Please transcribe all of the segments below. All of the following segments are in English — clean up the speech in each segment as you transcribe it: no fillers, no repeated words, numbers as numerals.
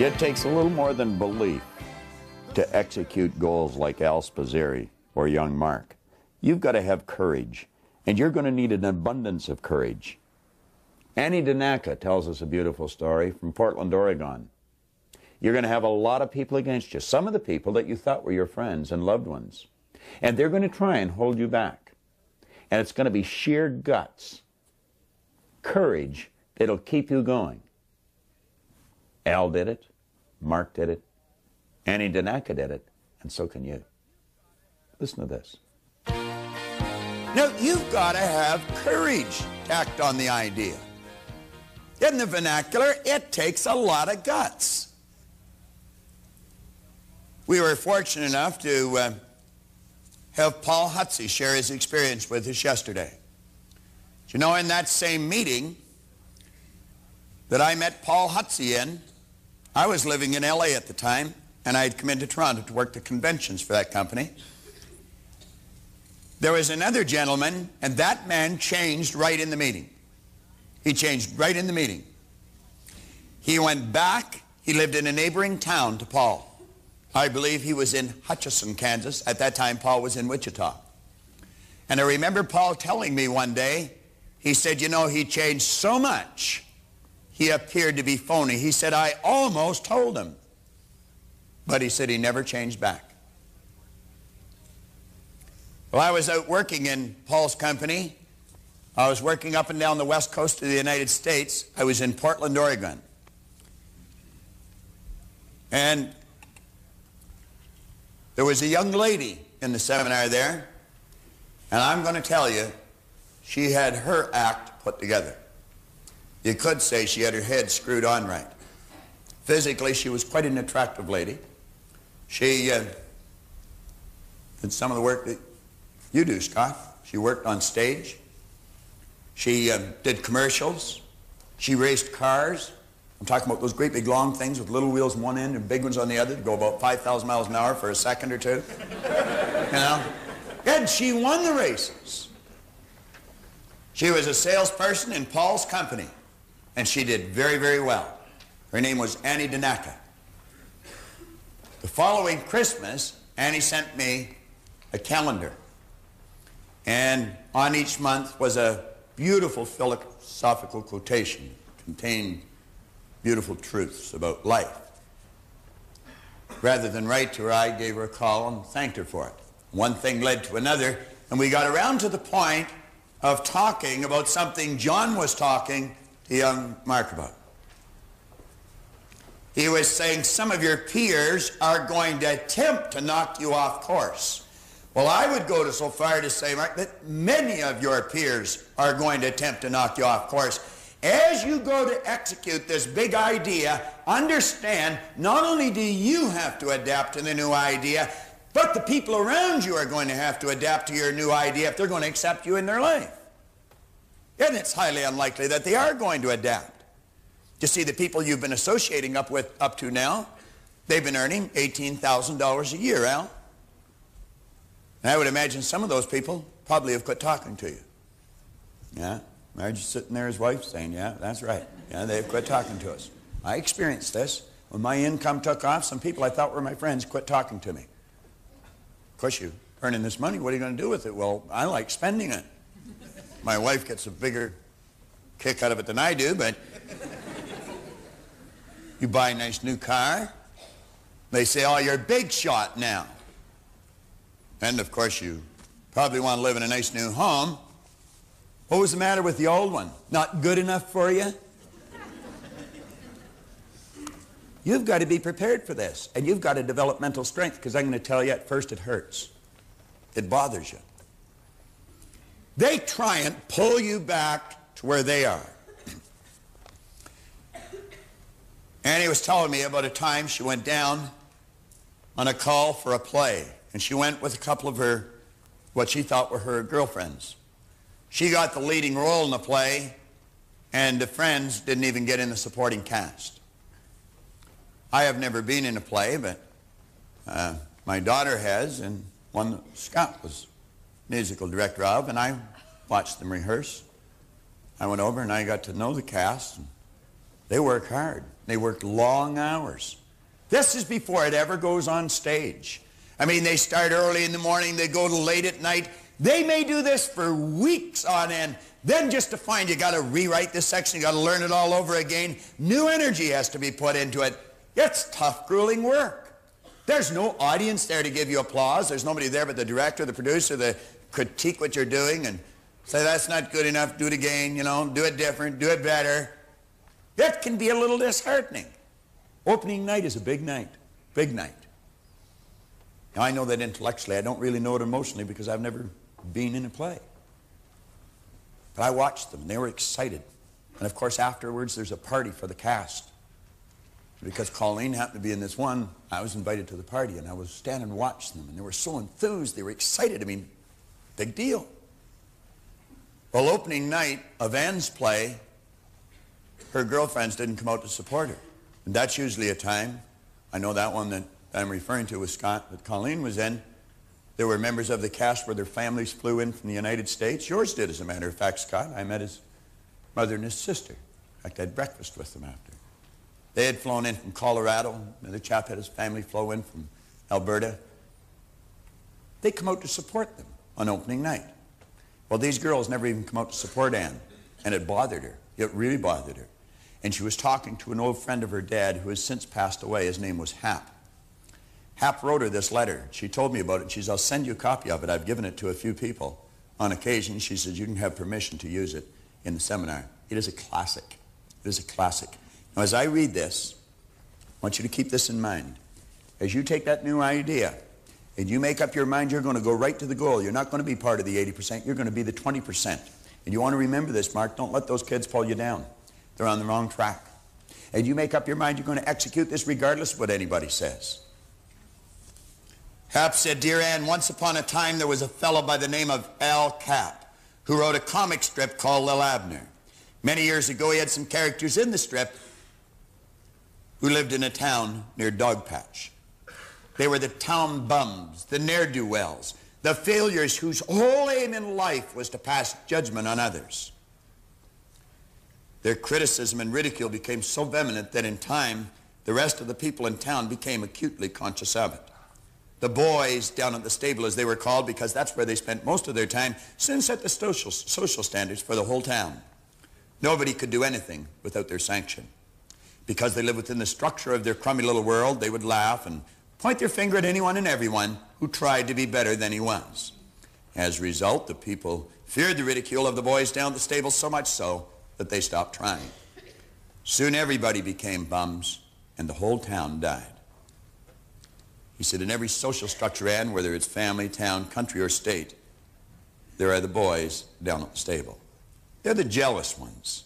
It takes a little more than belief to execute goals like Al Spazzeri or young Mark. You've got to have courage, and you're going to need an abundance of courage. Annie Danaka tells us a beautiful story from Portland, Oregon. You're going to have a lot of people against you, some of the people that you thought were your friends and loved ones. And they're going to try and hold you back. And it's going to be sheer guts, courage that'll keep you going. Al did it, Mark did it, Annie Danaka did it, and so can you. Listen to this. Now, you've got to have courage to act on the idea. In the vernacular, it takes a lot of guts. We were fortunate enough to have Paul Hutsey share his experience with us yesterday. You know, in that same meeting that I met Paul Hutsey in, I was living in LA at the time, and I had come into Toronto to work the conventions for that company. There was another gentleman, and that man changed right in the meeting. He changed right in the meeting. He went back. He lived in a neighboring town to Paul. I believe he was in Hutchinson, Kansas. At that time, Paul was in Wichita. And I remember Paul telling me one day, he said, you know, he changed so much, he appeared to be phony. He said, I almost told him. But he said he never changed back. Well, I was out working in Paul's company. I was working up and down the west coast of the United States. I was in Portland, Oregon. And there was a young lady in the seminar there, and I'm going to tell you, she had her act put together. You could say she had her head screwed on right. Physically, she was quite an attractive lady. She did some of the work that you do, Scott. She worked on stage. She did commercials. She raced cars. I'm talking about those great big long things with little wheels on one end and big ones on the other that go about 5,000 miles an hour for a second or two. You know? And she won the races. She was a salesperson in Paul's company, and she did very, very well. Her name was Annie Danaka. The following Christmas, Annie sent me a calendar. And on each month was a beautiful philosophical quotation. It contained beautiful truths about life. Rather than write to her, I gave her a call and thanked her for it. One thing led to another, and we got around to the point of talking about something John was talking to young Mark about. He was saying some of your peers are going to attempt to knock you off course. Well, I would go so far to say, Mark, that many of your peers are going to attempt to knock you off course. As you go to execute this big idea, understand not only do you have to adapt to the new idea, but the people around you are going to have to adapt to your new idea if they're going to accept you in their life. And it's highly unlikely that they are going to adapt. You see, the people you've been associating with up to now, they've been earning $18,000 a year, Al. And I would imagine some of those people probably have quit talking to you. Yeah, Marge's sitting there, his wife, saying, yeah, that's right. Yeah, they've quit talking to us. I experienced this. When my income took off, some people I thought were my friends quit talking to me. Of course, you're earning this money. What are you going to do with it? Well, I like spending it. My wife gets a bigger kick out of it than I do, but you buy a nice new car. They say, oh, you're a big shot now. And, of course, you probably want to live in a nice new home. What was the matter with the old one? Not good enough for you? You've got to be prepared for this, and you've got to develop mental strength, because I'm going to tell you at first it hurts. It bothers you. They try and pull you back to where they are. Annie was telling me about a time she went down on a call for a play, and she went with a couple of her, what she thought were her girlfriends. She got the leading role in the play, and the friends didn't even get in the supporting cast. I have never been in a play, but my daughter has, and one that Scott was musical director of, and I watched them rehearse. I went over and I got to know the cast. And They work hard. They work long hours. This is before it ever goes on stage. I mean, they start early in the morning, they go to late at night. They may do this for weeks on end. Then just to find you got to rewrite this section, you got to learn it all over again. New energy has to be put into it. It's tough, grueling work. There's no audience there to give you applause. There's nobody there but the director, the producer, to critique what you're doing and say, that's not good enough, do it again, you know, do it different, do it better. It can be a little disheartening. Opening night is a big night, big night. Now, I know that intellectually. I don't really know it emotionally because I've never been in a play. But I watched them, and they were excited. And, of course, afterwards, there's a party for the cast. Because Colleen happened to be in this one, I was invited to the party, and I was standing watching them, and they were so enthused. They were excited. I mean, big deal. Well, opening night of Anne's play, her girlfriends didn't come out to support her. And that's usually a time, I know that one that I'm referring to with Scott, that Colleen was in. There were members of the cast where their families flew in from the United States. Yours did, as a matter of fact, Scott. I met his mother and his sister. In fact, I had breakfast with them after. They had flown in from Colorado. Another chap had his family flow in from Alberta. They come out to support them on opening night. Well, these girls never even come out to support Anne, and it bothered her. It really bothered her. And she was talking to an old friend of her dad who has since passed away. His name was Hap. Hap wrote her this letter. She told me about it. She says, I'll send you a copy of it. I've given it to a few people. On occasion, she says, you can have permission to use it in the seminar. It is a classic. It is a classic. Now, as I read this, I want you to keep this in mind. As you take that new idea and you make up your mind you're going to go right to the goal, you're not going to be part of the 80%, you're going to be the 20%. And you want to remember this, Mark, don't let those kids pull you down. They're on the wrong track. And you make up your mind you're going to execute this regardless of what anybody says. Hap said, Dear Anne, once upon a time there was a fellow by the name of Al Cap who wrote a comic strip called Lil Abner. Many years ago he had some characters in the strip who lived in a town near Dogpatch. They were the town bums, the ne'er-do-wells, the failures whose whole aim in life was to pass judgment on others. Their criticism and ridicule became so vehement that in time the rest of the people in town became acutely conscious of it. The boys down at the stable, as they were called, because that's where they spent most of their time, soon set the social standards for the whole town. Nobody could do anything without their sanction. Because they lived within the structure of their crummy little world, they would laugh and point their finger at anyone and everyone who tried to be better than he was. As a result, the people feared the ridicule of the boys down at the stable so much so that they stopped trying. Soon everybody became bums, and the whole town died. He said, in every social structure, Anne, whether it's family, town, country, or state, there are the boys down at the stable. They're the jealous ones.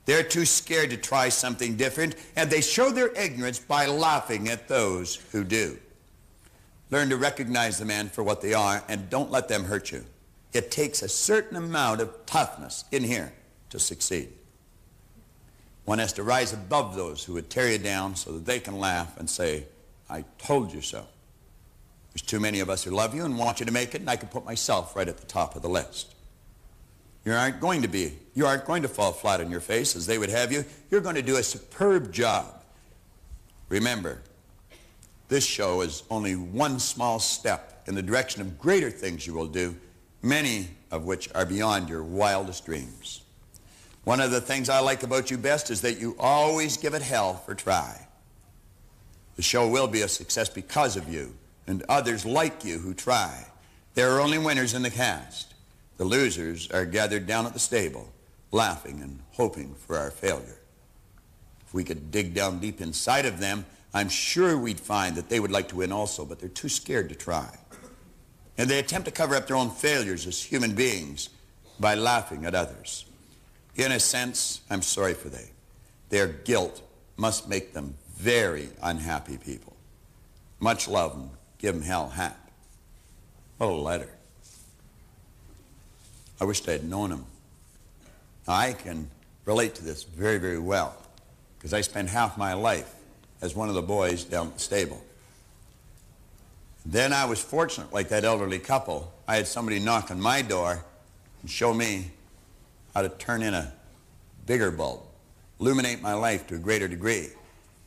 They're too scared to try something different, and they show their ignorance by laughing at those who do. Learn to recognize the man for what they are, and don't let them hurt you. It takes a certain amount of toughness in here to succeed. One has to rise above those who would tear you down so that they can laugh and say, I told you so. There's too many of us who love you and want you to make it, and I could put myself right at the top of the list. You aren't going to fall flat on your face as they would have you. You're going to do a superb job. Remember, this show is only one small step in the direction of greater things you will do, many of which are beyond your wildest dreams. One of the things I like about you best is that you always give it hell for try. The show will be a success because of you and others like you who try. There are only winners in the cast. The losers are gathered down at the stable, laughing and hoping for our failure. If we could dig down deep inside of them, I'm sure we'd find that they would like to win also, but they're too scared to try. And they attempt to cover up their own failures as human beings by laughing at others. In a sense, I'm sorry for them. Their guilt must make them very unhappy people. Much love and give them hell, Hap. What a letter. I wished I had known him. Now, I can relate to this very, very well because I spent half my life as one of the boys down at the stable. Then I was fortunate, like that elderly couple. I had somebody knock on my door and show me how to turn in a bigger bulb, illuminate my life to a greater degree.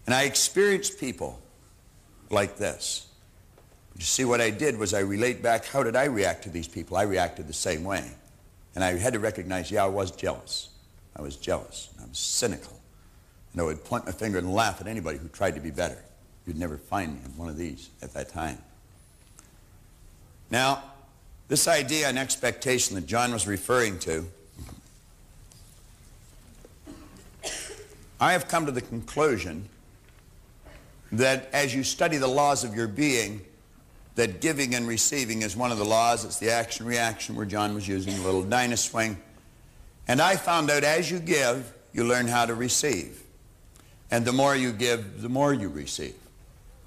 And I experienced people like this. You see, what I did was I relate back, how did I react to these people? I reacted the same way. And I had to recognize, yeah, I was jealous. I was jealous. I was cynical. And I would point my finger and laugh at anybody who tried to be better. You'd never find me in one of these at that time. Now, this idea and expectation that John was referring to, I have come to the conclusion that as you study the laws of your being, that giving and receiving is one of the laws. It's the action-reaction where John was using a little dynaswing. And I found out as you give, you learn how to receive. And the more you give, the more you receive.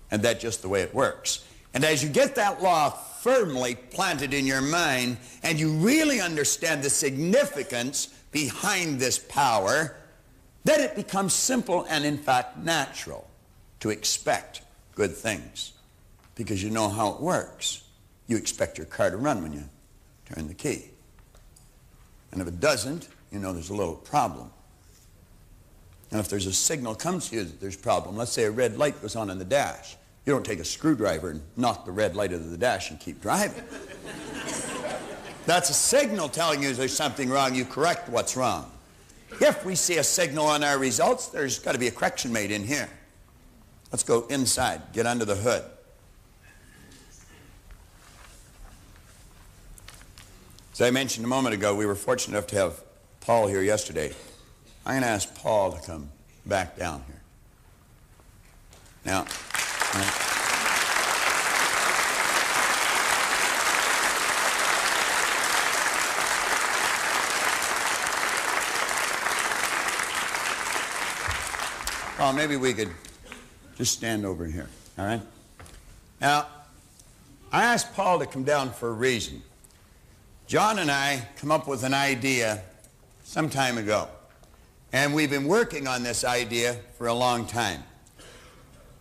And that's just the way it works. And as you get that law firmly planted in your mind, and you really understand the significance behind this power, then it becomes simple and, in fact, natural to expect good things. Because you know how it works. You expect your car to run when you turn the key. And if it doesn't, you know there's a little problem. And if there's a signal comes to you that there's a problem, let's say a red light goes on in the dash, you don't take a screwdriver and knock the red light out of the dash and keep driving. That's a signal telling you there's something wrong. You correct what's wrong. If we see a signal on our results, there's got to be a correction made in here. Let's go inside, get under the hood. As I mentioned a moment ago, we were fortunate enough to have Paul here yesterday. I'm going to ask Paul to come back down here. Now, well, maybe we could just stand over here, all right? Now, I asked Paul to come down for a reason. John and I come up with an idea some time ago, and we've been working on this idea for a long time.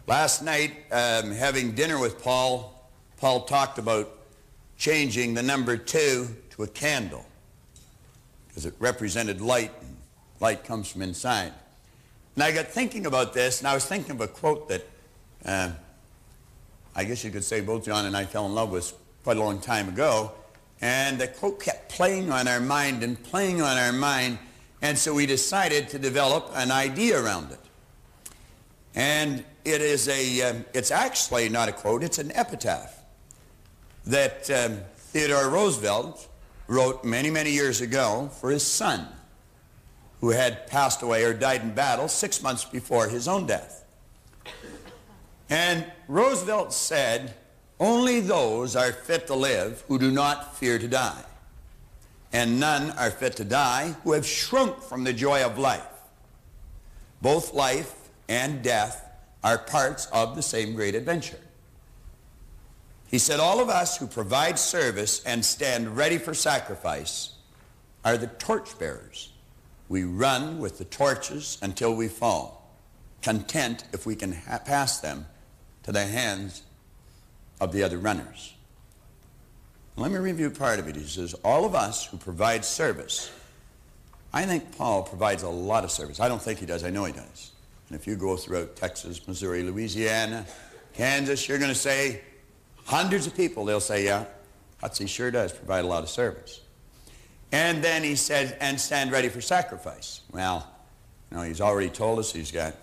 Last night, having dinner with Paul, Paul talked about changing the number 2 to a candle, because it represented light, and light comes from inside. And I got thinking about this, and I was thinking of a quote that I guess you could say both John and I fell in love with quite a long time ago. And the quote kept playing on our mind and playing on our mind, and so we decided to develop an idea around it. And it is it's actually not a quote, it's an epitaph that Theodore Roosevelt wrote many, many years ago for his son, who had passed away or died in battle 6 months before his own death. And Roosevelt said, "Only those are fit to live who do not fear to die, and none are fit to die who have shrunk from the joy of life. Both life and death are parts of the same great adventure." He said, "All of us who provide service and stand ready for sacrifice are the torchbearers. We run with the torches until we fall, content if we can pass them to the hands of the other runners." Let me review part of it. He says, all of us who provide service. I think Paul provides a lot of service. I don't think he does. I know he does. And if you go throughout Texas, Missouri, Louisiana, Kansas, you're going to say, hundreds of people, they'll say, yeah, he sure does provide a lot of service. And then he says, and stand ready for sacrifice. Well, you know, he's already told us he's got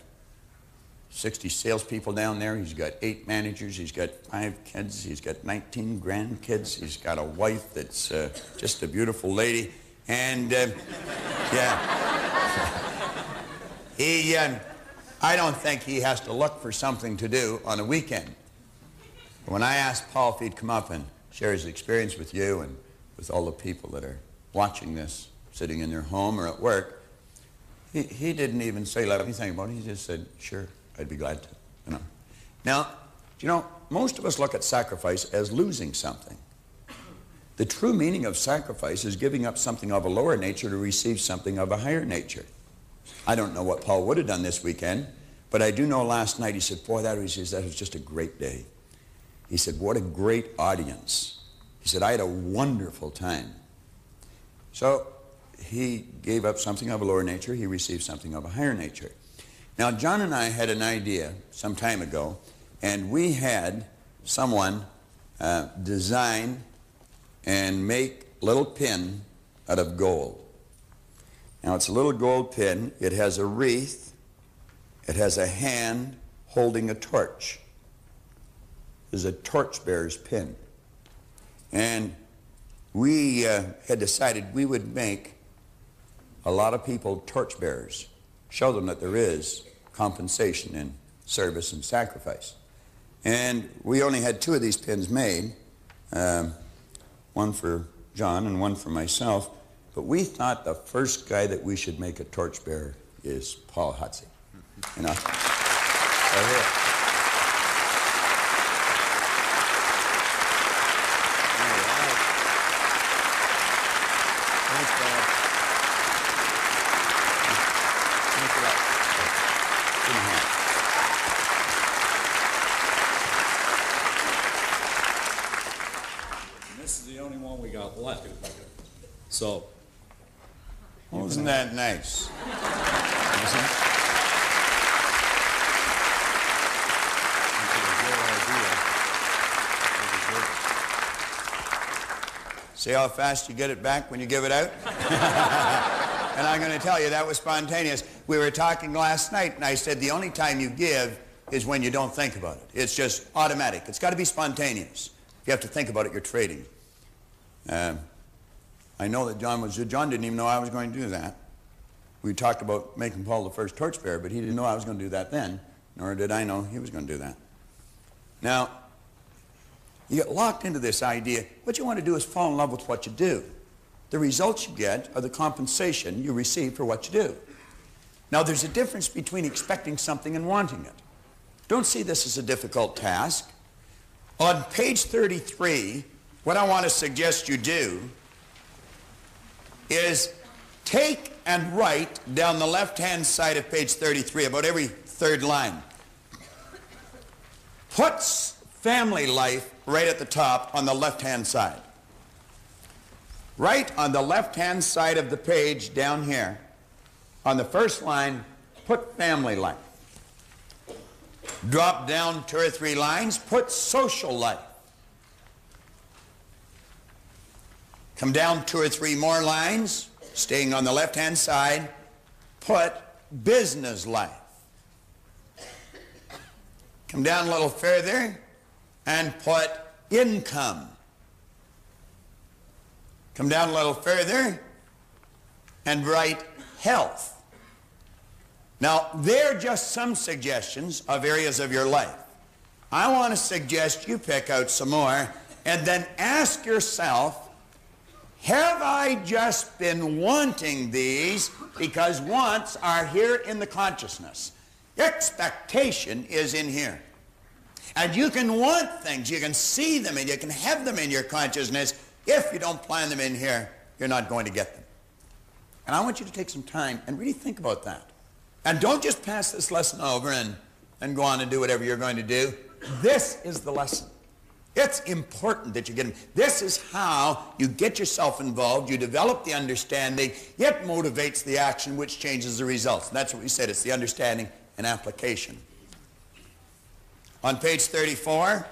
60 salespeople down there. He's got 8 managers. He's got 5 kids. He's got 19 grandkids. He's got a wife that's just a beautiful lady. And, yeah. I don't think he has to look for something to do on a weekend. When I asked Paul if he'd come up and share his experience with you and with all the people that are watching this, sitting in their home or at work, he didn't even say, let me think about it. He just said, sure, I'd be glad to, you know. Now, you know, most of us look at sacrifice as losing something. The true meaning of sacrifice is giving up something of a lower nature to receive something of a higher nature. I don't know what Paul would have done this weekend, but I do know last night he said, boy, that was just a great day. He said, what a great audience. He said, I had a wonderful time. So he gave up something of a lower nature, he received something of a higher nature. Now, John and I had an idea some time ago, and we had someone design and make a little pin out of gold. Now, it's a little gold pin. It has a wreath. It has a hand holding a torch. It's a torchbearer's pin. And we had decided we would make a lot of people torchbearers, show them that there is compensation in service and sacrifice. And we only had 2 of these pins made, one for John and one for myself. But we thought the first guy that we should make a torchbearer is Paul Hutsey. You know? Right here. Thanks, Bob. Thanks a lot. Give me a hand. And this is the only one we got left. So. Isn't that nice? See how fast you get it back when you give it out? And I'm going to tell you, that was spontaneous. We were talking last night, and I said the only time you give is when you don't think about it. It's just automatic. It's got to be spontaneous. If you have to think about it, you're trading. I know that John didn't even know I was going to do that. We talked about making Paul the first torchbearer, but he didn't know I was going to do that then, nor did I know he was going to do that. Now, you get locked into this idea. What you want to do is fall in love with what you do. The results you get are the compensation you receive for what you do. Now, there's a difference between expecting something and wanting it. Don't see this as a difficult task. On page 33, what I want to suggest you do is take and write down the left-hand side of page 33, about every third line. Put family life right at the top on the left-hand side. Right on the left-hand side of the page down here, on the first line, put family life. Drop down 2 or 3 lines, put social life. Come down 2 or 3 more lines, staying on the left-hand side, put business life. Come down a little further and put income. Come down a little further and write health. Now, they're just some suggestions of areas of your life. I want to suggest you pick out some more and then ask yourself, have I just been wanting these because wants are here in the consciousness? Expectation is in here. And you can want things, you can see them, and you can have them in your consciousness. If you don't plan them in here, you're not going to get them. And I want you to take some time and really think about that. And don't just pass this lesson over and go on and do whatever you're going to do. This is the lesson. It's important that you get them. This is how you get yourself involved, you develop the understanding, it motivates the action, which changes the results. And that's what we said, it's the understanding and application. On page 34,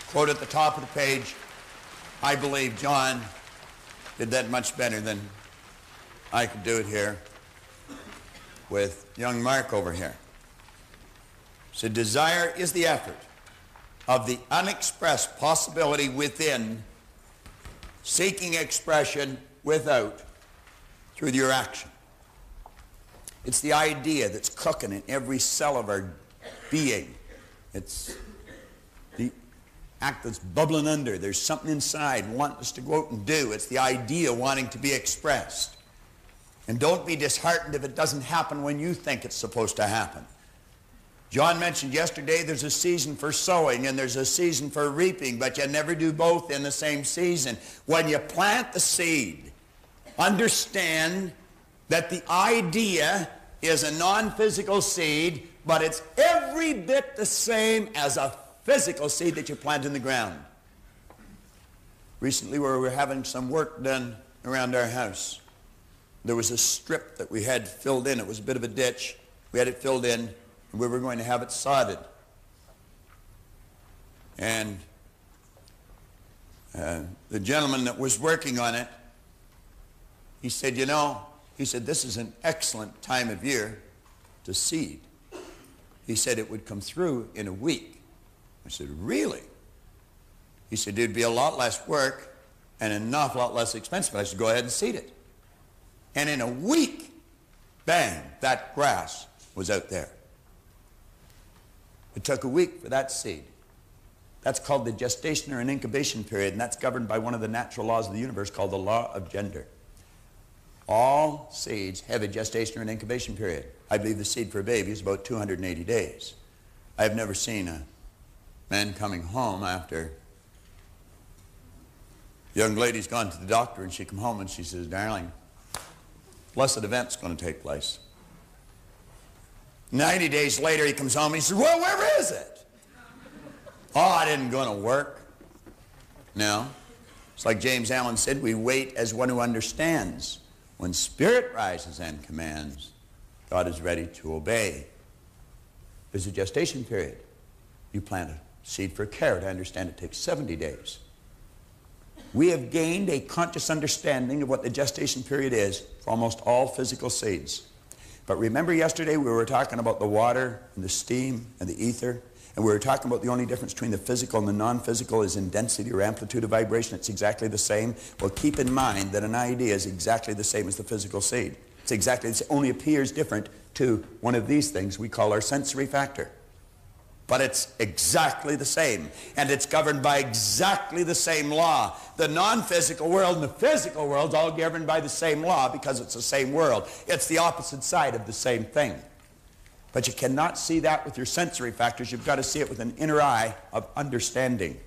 quote at the top of the page, I believe John did that much better than I could do it here with young Mark over here. So desire is the effort of the unexpressed possibility within, seeking expression without, through your action. It's the idea that's cooking in every cell of our being. It's the act that's bubbling under. There's something inside wanting us to go out and do. It's the idea wanting to be expressed. And don't be disheartened if it doesn't happen when you think it's supposed to happen. John mentioned yesterday there's a season for sowing and there's a season for reaping, but you never do both in the same season. When you plant the seed, understand that the idea is a non-physical seed, but it's every bit the same as a physical seed that you plant in the ground. Recently we were having some work done around our house. there was a strip that we had filled in. It was a bit of a ditch. We had it filled in, and we were going to have it sodded. And the gentleman that was working on it, he said, you know, he said, this is an excellent time of year to seed. He said it would come through in a week. I said, really? He said, it'd be a lot less work and an awful lot less expensive. I said, go ahead and seed it. And in a week, bang, that grass was out there. It took a week for that seed. That's called the gestation or an incubation period, and that's governed by one of the natural laws of the universe called the law of gender. All seeds have a gestation or an incubation period. I believe the seed for a baby is about 280 days. I have never seen a man coming home after a young lady's gone to the doctor, and she come home and she says, darling, blessed event's going to take place. 90 days later he comes home and he says, well, where is it? Oh, it isn't going to work. No. It's like James Allen said, we wait as one who understands. When spirit rises and commands, God is ready to obey. There's a gestation period. You plant a seed for a carrot. I understand it takes 70 days. We have gained a conscious understanding of what the gestation period is for almost all physical seeds. But remember yesterday we were talking about the water and the steam and the ether, and we were talking about the only difference between the physical and the non-physical is in density or amplitude of vibration. It's exactly the same. Well, keep in mind that an idea is exactly the same as the physical seed. It's exactly the same, only appears different to one of these things we call our sensory factor. But it's exactly the same, and it's governed by exactly the same law. The non-physical world and the physical world is all governed by the same law because it's the same world. It's the opposite side of the same thing. But you cannot see that with your sensory factors. You've got to see it with an inner eye of understanding.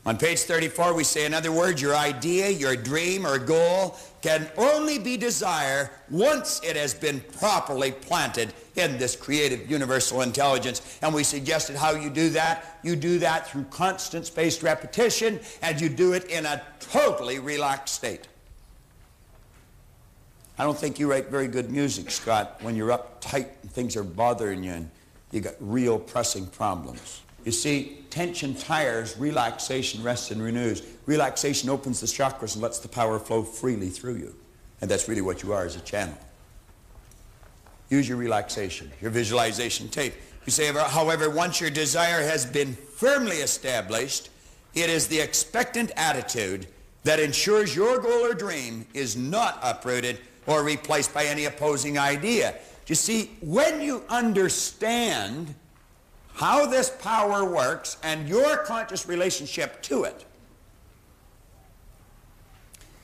On page 34 we say, in other words, your idea, your dream or goal can only be desired once it has been properly planted in this creative universal intelligence. And we suggested how you do that. You do that through constant spaced repetition, and you do it in a totally relaxed state. I don't think you write very good music, Scott, when you're uptight and things are bothering you and you got real pressing problems. You see, tension tires, relaxation rests and renews. Relaxation opens the chakras and lets the power flow freely through you. And that's really what you are as a channel. Use your relaxation, your visualization tape. You say, however, once your desire has been firmly established, it is the expectant attitude that ensures your goal or dream is not uprooted or replaced by any opposing idea. You see, when you understand how this power works and your conscious relationship to it,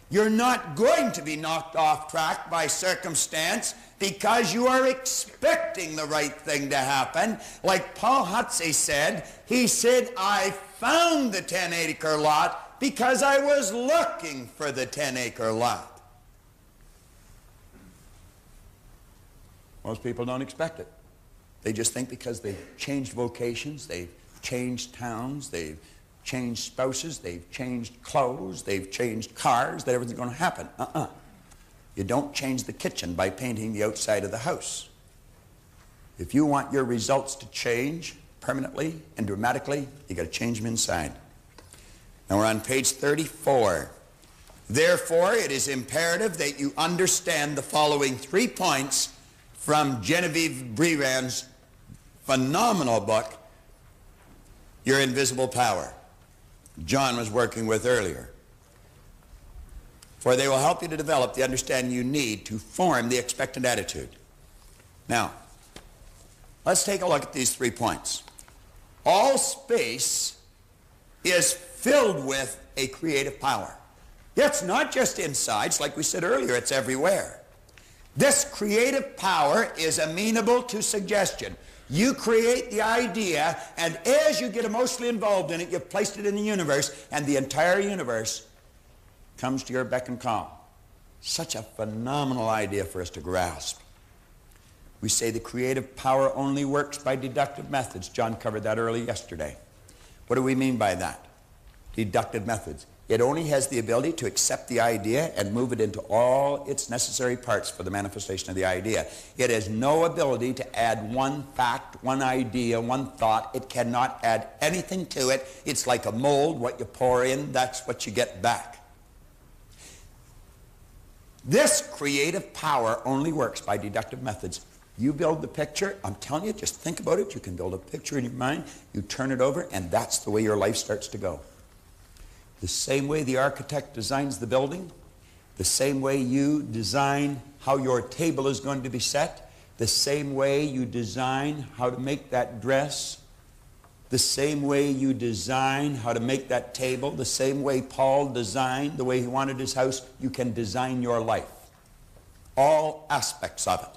you're not going to be knocked off track by circumstance because you are expecting the right thing to happen. Like Paul Hutsey said, he said, I found the 10-acre lot because I was looking for the 10-acre lot. Most people don't expect it. They just think because they've changed vocations, they've changed towns, they've changed spouses, they've changed clothes, they've changed cars, that everything's going to happen. You don't change the kitchen by painting the outside of the house. If you want your results to change permanently and dramatically, you got to change them inside. Now we're on page 34. Therefore, it is imperative that you understand the following 3 points from Genevieve Breran's phenomenal book, Your Invisible Power, John was working with earlier. For they will help you to develop the understanding you need to form the expectant attitude. Now, let's take a look at these 3 points. All space is filled with a creative power. It's not just inside, it's like we said earlier, it's everywhere. This creative power is amenable to suggestion. You create the idea, and as you get emotionally involved in it, you've placed it in the universe, and the entire universe comes to your beck and call. Such a phenomenal idea for us to grasp. We say the creative power only works by deductive methods. John covered that early yesterday. What do we mean by that? deductive methods. It only has the ability to accept the idea and move it into all its necessary parts for the manifestation of the idea. It has no ability to add one fact, one idea, one thought. It cannot add anything to it. It's like a mold. What you pour in, that's what you get back. This creative power only works by deductive methods. You build the picture, I'm telling you, just think about it. You can build a picture in your mind, you turn it over, and that's the way your life starts to go. The same way the architect designs the building, the same way you design how your table is going to be set, the same way you design how to make that dress, the same way you design how to make that table, the same way Paul designed the way he wanted his house, you can design your life. All aspects of it.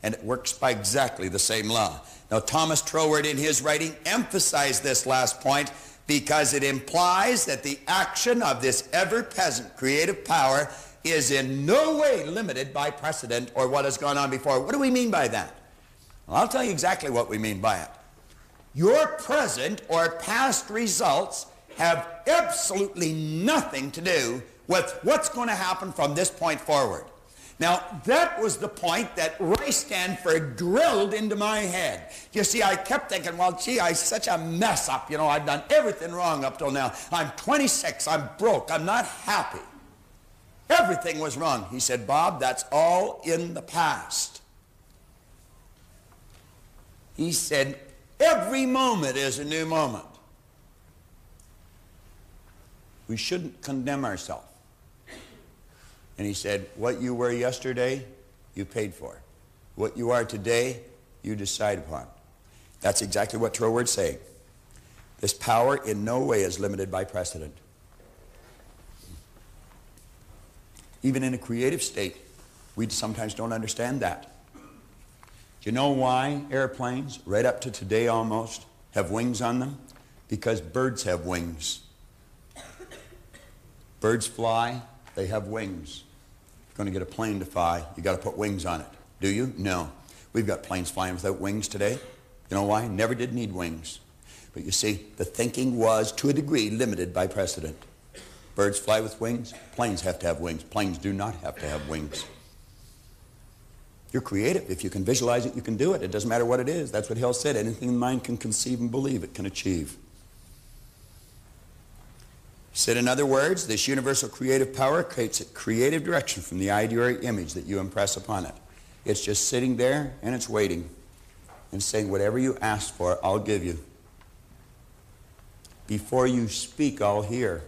And it works by exactly the same law. Now, Thomas Troward in his writing emphasized this last point because it implies that the action of this ever-present creative power is in no way limited by precedent or what has gone on before. What do we mean by that? Well, I'll tell you exactly what we mean by it. Your present or past results have absolutely nothing to do with what's going to happen from this point forward. Now, that was the point that Roy Stanford drilled into my head. You see, I kept thinking, well, gee, I'm such a mess up. You know, I've done everything wrong up till now. I'm 26. I'm broke. I'm not happy. Everything was wrong. He said, Bob, that's all in the past. He said, every moment is a new moment. We shouldn't condemn ourselves. And he said, what you were yesterday, you paid for. What you are today, you decide upon. That's exactly what Troward's saying. This power in no way is limited by precedent. Even in a creative state, we sometimes don't understand that. Do you know why airplanes, right up to today almost, have wings on them? Because birds have wings. Birds fly. They have wings. If you're going to get a plane to fly, you got to put wings on it. Do you? No. We've got planes flying without wings today. You know why? Never did need wings. But you see, the thinking was, to a degree, limited by precedent. Birds fly with wings. Planes have to have wings. Planes do not have to have wings. You're creative. If you can visualize it, you can do it. It doesn't matter what it is. That's what Hill said. Anything the mind can conceive and believe, it can achieve. He said, in other words, this universal creative power creates a creative direction from the idea or image that you impress upon it. It's just sitting there and it's waiting and saying, whatever you ask for, I'll give you. Before you speak, I'll hear.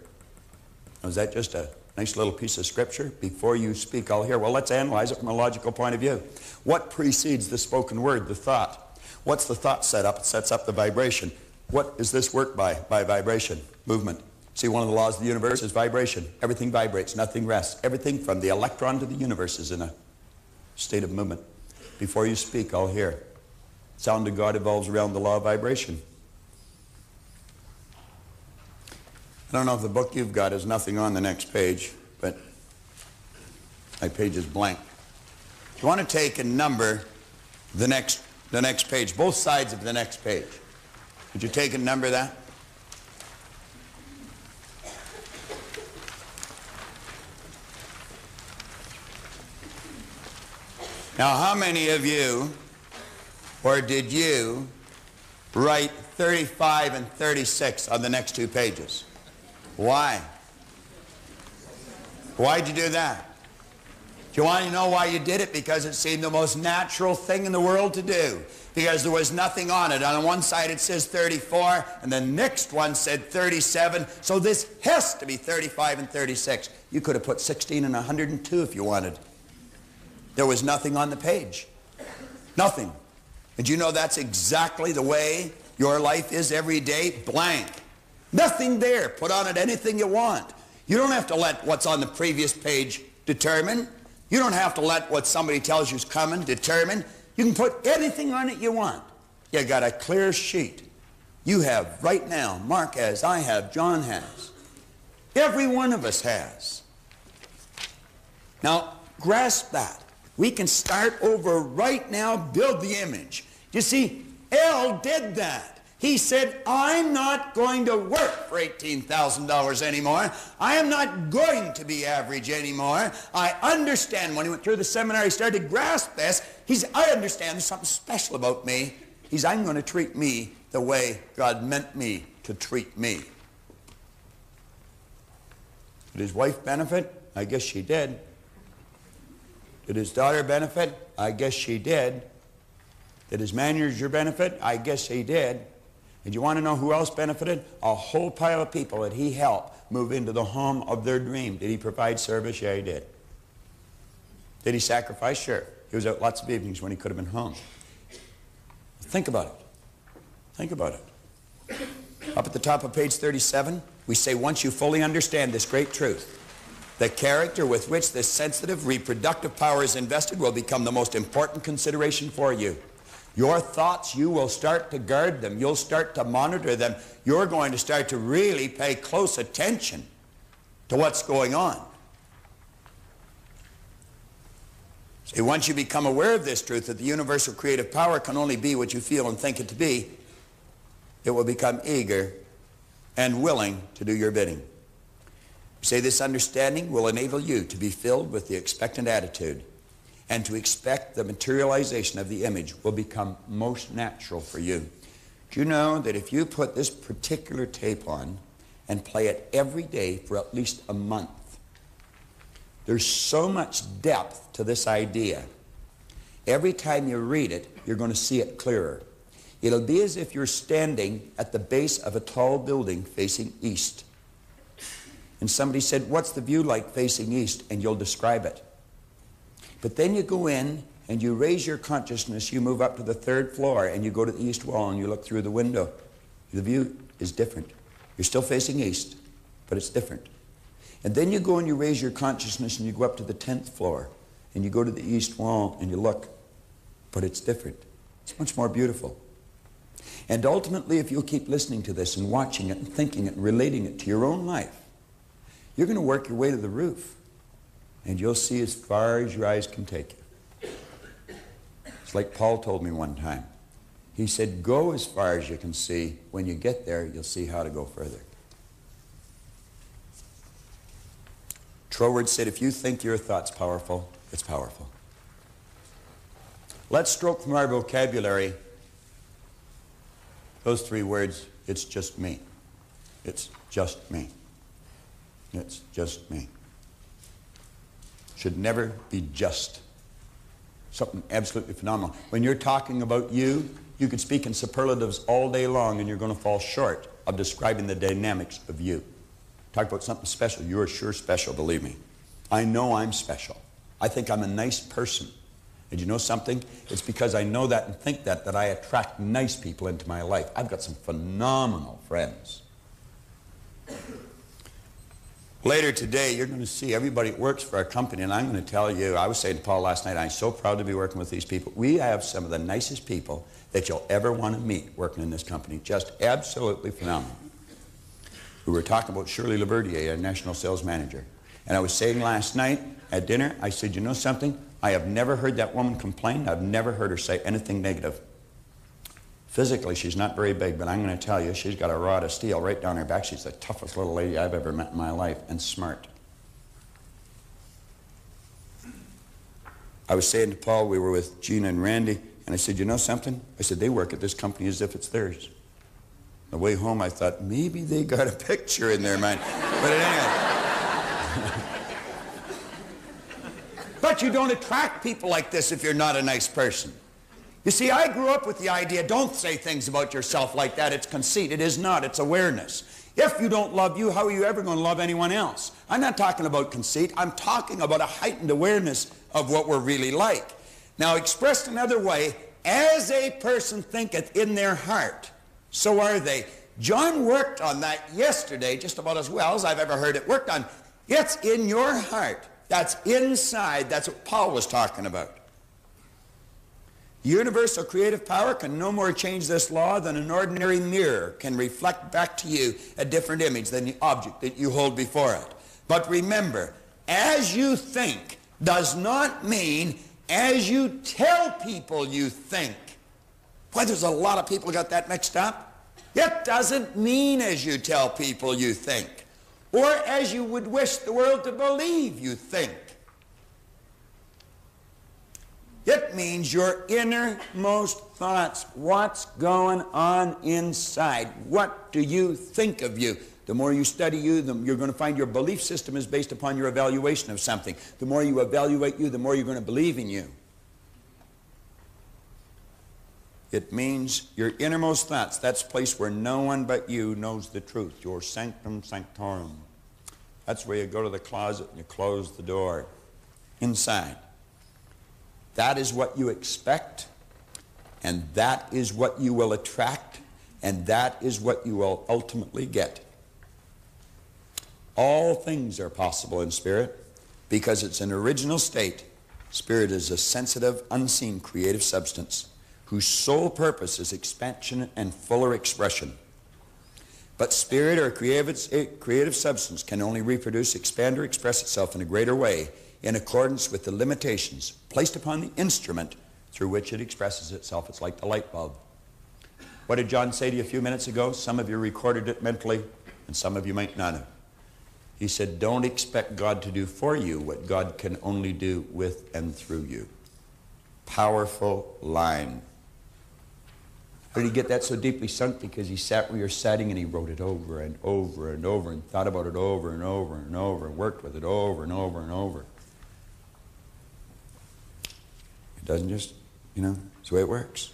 Now, is that just a nice little piece of scripture? Before you speak, I'll hear. Well, let's analyze it from a logical point of view. What precedes the spoken word, the thought? What's the thought set up? It sets up the vibration. What does this work by? By vibration, movement. See, one of the laws of the universe is vibration. Everything vibrates, nothing rests. Everything from the electron to the universe is in a state of movement. Before you speak, I'll hear. Sound of God evolves around the law of vibration. I don't know if the book you've got has nothing on the next page, but my page is blank. If you want to take and number the next page, both sides of the next page, would you take and number that? Now, how many of you, or did you, write 35 and 36 on the next two pages? Why? Why'd you do that? Do you want to know why you did it? Because it seemed the most natural thing in the world to do. Because there was nothing on it. On one side it says 34, and the next one said 37. So this has to be 35 and 36. You could have put 16 and 102 if you wanted. There was nothing on the page. Nothing. And you know that's exactly the way your life is every day? Blank. Nothing there. Put on it anything you want. You don't have to let what's on the previous page determine. You don't have to let what somebody tells you is coming determine. You can put anything on it you want. You got a clear sheet. You have right now, Mark has, I have, John has. Every one of us has. Now, grasp that. We can start over right now, build the image. You see, L did that. He said, I'm not going to work for $18,000 anymore. I am not going to be average anymore. I understand. When he went through the seminar, he started to grasp this. He said, I understand there's something special about me. He said, I'm going to treat me the way God meant me to treat me. Did his wife benefit? I guess she did. Did his daughter benefit? I guess she did. Did his manager benefit? I guess he did. And you want to know who else benefited? A whole pile of people that he helped move into the home of their dream. Did he provide service? Yeah, he did. Did he sacrifice? Sure. He was out lots of evenings when he could have been home. Think about it. Think about it. Up at the top of page 37, we say, once you fully understand this great truth, the character with which this sensitive reproductive power is invested will become the most important consideration for you. Your thoughts, you will start to guard them. You'll start to monitor them. You're going to start to really pay close attention to what's going on. See, once you become aware of this truth, that the universal creative power can only be what you feel and think it to be, it will become eager and willing to do your bidding. Say this understanding will enable you to be filled with the expectant attitude, and to expect the materialization of the image will become most natural for you. Do you know that if you put this particular tape on and play it every day for at least a month, there's so much depth to this idea. Every time you read it, you're going to see it clearer. It'll be as if you're standing at the base of a tall building facing east. And somebody said, what's the view like facing east? And you'll describe it. But then you go in and you raise your consciousness, you move up to the 3rd floor and you go to the east wall and you look through the window. The view is different. You're still facing east, but it's different. And then you go and you raise your consciousness and you go up to the 10th floor and you go to the east wall and you look, but it's different. It's much more beautiful. And ultimately, if you'll keep listening to this and watching it and thinking it and relating it to your own life, you're going to work your way to the roof. And you'll see as far as your eyes can take you. It's like Paul told me one time. He said, go as far as you can see. When you get there, you'll see how to go further. Troward said, if you think your thought's powerful, it's powerful. Let's stroke from our vocabulary those 3 words, it's just me. It's just me. It's just me. Should never be just. Something absolutely phenomenal. When you're talking about you, you could speak in superlatives all day long and you're going to fall short of describing the dynamics of you. Talk about something special. You're sure special, believe me. I know I'm special. I think I'm a nice person. And you know something? It's because I know that and think that I attract nice people into my life. I've got some phenomenal friends. Later today, you're going to see everybody that works for our company, and I'm going to tell you, I was saying to Paul last night, I'm so proud to be working with these people. We have some of the nicest people that you'll ever want to meet working in this company. Just absolutely phenomenal. We were talking about Shirley Laverdier, our national sales manager. And I was saying last night at dinner, I said, you know something? I have never heard that woman complain. I've never heard her say anything negative. Physically, she's not very big, but I'm going to tell you, she's got a rod of steel right down her back. She's the toughest little lady I've ever met in my life, and smart. I was saying to Paul, we were with Gina and Randy, and I said, you know something? I said, they work at this company as if it's theirs. On the way home, I thought, maybe they got a picture in their mind. But anyway. But you don't attract people like this if you're not a nice person. You see, I grew up with the idea, don't say things about yourself like that. It's conceit. It is not. It's awareness. If you don't love you, how are you ever going to love anyone else? I'm not talking about conceit. I'm talking about a heightened awareness of what we're really like. Now, expressed another way, as a person thinketh in their heart, so are they. John worked on that yesterday just about as well as I've ever heard it worked on. It's in your heart. That's inside. That's what Paul was talking about. Universal creative power can no more change this law than an ordinary mirror can reflect back to you a different image than the object that you hold before it. But remember, as you think does not mean as you tell people you think. Boy, there's a lot of people who got that mixed up. It doesn't mean as you tell people you think, or as you would wish the world to believe you think. It means your innermost thoughts. What's going on inside? What do you think of you? The more you study you, you're going to find your belief system is based upon your evaluation of something. The more you evaluate you, the more you're going to believe in you. It means your innermost thoughts. That's a place where no one but you knows the truth. Your sanctum sanctorum. That's where you go to the closet and you close the door. Inside. That is what you expect, and that is what you will attract, and that is what you will ultimately get. All things are possible in spirit because it's an original state. Spirit is a sensitive, unseen, creative substance whose sole purpose is expansion and fuller expression. But spirit or creative substance can only reproduce, expand, or express itself in a greater way in accordance with the limitations placed upon the instrument through which it expresses itself. It's like the light bulb. What did John say to you a few minutes ago? Some of you recorded it mentally, and some of you might not have. He said, don't expect God to do for you what God can only do with and through you. Powerful line. How did he get that so deeply sunk? Because he sat where you're sitting and he wrote it over and over and over and thought about it over and over and over and worked with it over and over and over. It doesn't just, it's the way it works.